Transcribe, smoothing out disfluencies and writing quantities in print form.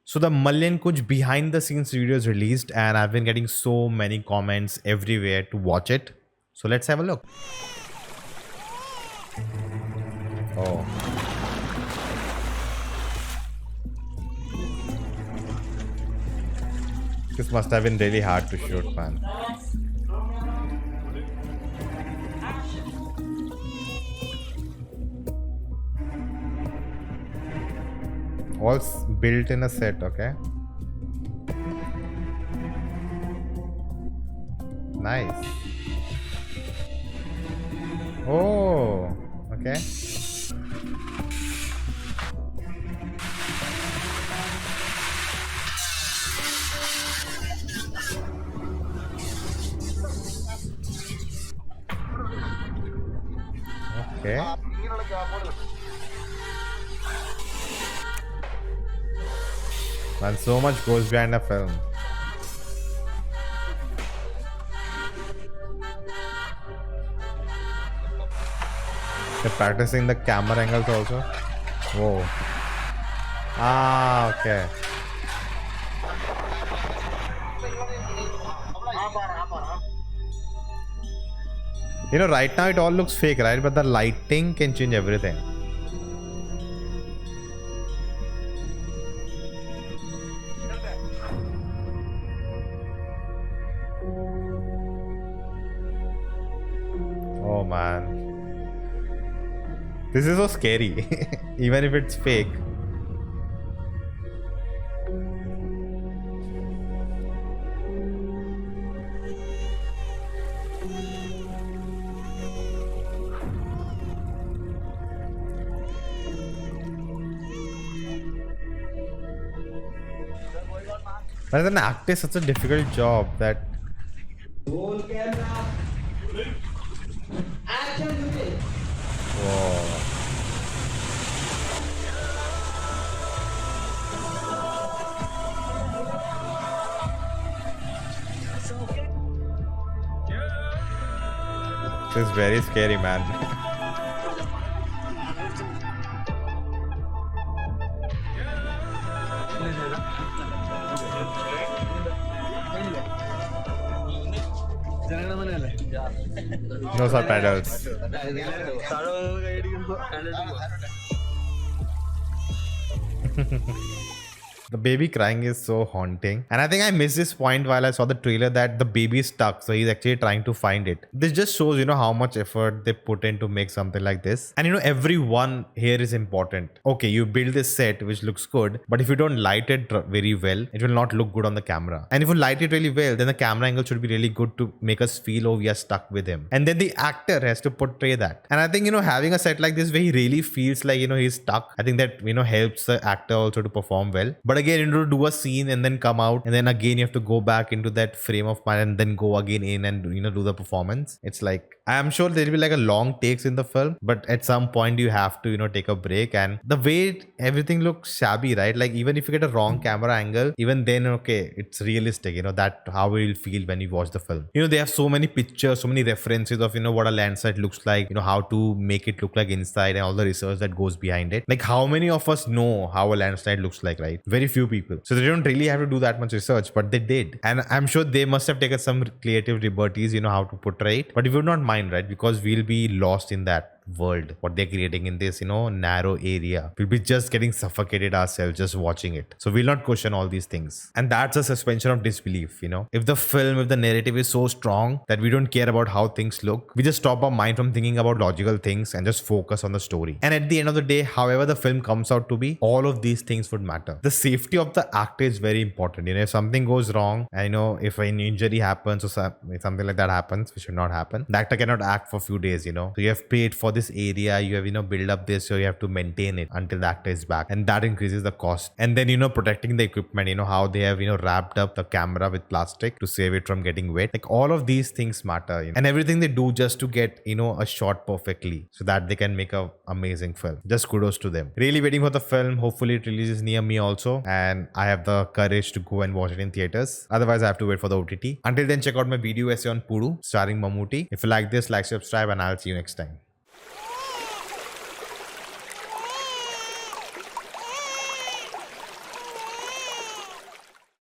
So the Malayankunju behind the scenes video is released and I've been getting so many comments everywhere to watch it. So let's have a look. Oh. This must have been really hard to shoot, man. All built in a set, okay? Nice. Oh, okay. Okay. Man, so much goes behind a film. They're practicing the camera angles also. Whoa. Ah, okay. You know, right now it all looks fake, right? But the lighting can change everything. Oh man. This is so scary, even if it's fake. But as an actor, it's such a difficult job that. Roll camera. Action. Whoa. This is very scary, man. No subtitles. The baby crying is so haunting. And I think I missed this point while I saw the trailer that the baby is stuck. So he's actually trying to find it. This just shows, you know, how much effort they put in to make something like this. And you know, everyone here is important. Okay, you build this set which looks good, but if you don't light it very well, it will not look good on the camera. And if you light it really well, then the camera angle should be really good to make us feel, oh, we are stuck with him. And then the actor has to portray that. And I think, you know, having a set like this where he really feels like, you know, he's stuck, I think that, you know, helps the actor also to perform well. But again, you know, to do a scene and then come out and then again you have to go back into that frame of mind and then go again in and, you know, do the performance. It's like, I'm sure there'll be like a long takes in the film, but at some point you have to, you know, take a break. And the way everything looks shabby, right? Like even if you get a wrong camera angle, even then, okay, it's realistic, you know, that how it will feel when you watch the film. You know, they have so many pictures, so many references of, you know, what a landslide looks like, you know, how to make it look like inside and all the research that goes behind it. Like how many of us know how a landslide looks like, right? Very few people. So they don't really have to do that much research, but they did. And I'm sure they must have taken some creative liberties, you know, how to portray it. But if you would not mind, right? Because we'll be lost in that world, what they're creating in this, you know, narrow area. We'll be just getting suffocated ourselves just watching it. So we'll not question all these things. And that's a suspension of disbelief, you know. If the narrative is so strong that we don't care about how things look, we just stop our mind from thinking about logical things and just focus on the story. And at the end of the day, however the film comes out to be, all of these things would matter. The safety of the actor is very important. You know, if something goes wrong, I know if an injury happens or something like that happens, which should not happen, the actor cannot act for a few days, you know. So you have paid for this area, you have, you know, build up this, so you have to maintain it until the actor is back, and that increases the cost. And then, you know, protecting the equipment, you know, how they have, you know, wrapped up the camera with plastic to save it from getting wet. Like all of these things matter, you know? And everything they do just to get, you know, a shot perfectly so that they can make a amazing film. Just kudos to them. Really waiting for the film. Hopefully it releases near me also, and I have the courage to go and watch it in theaters. Otherwise I have to wait for the OTT. Until then, check out my video essay on Puru starring Mammootty. If you like this, like, subscribe, and I'll see you next time.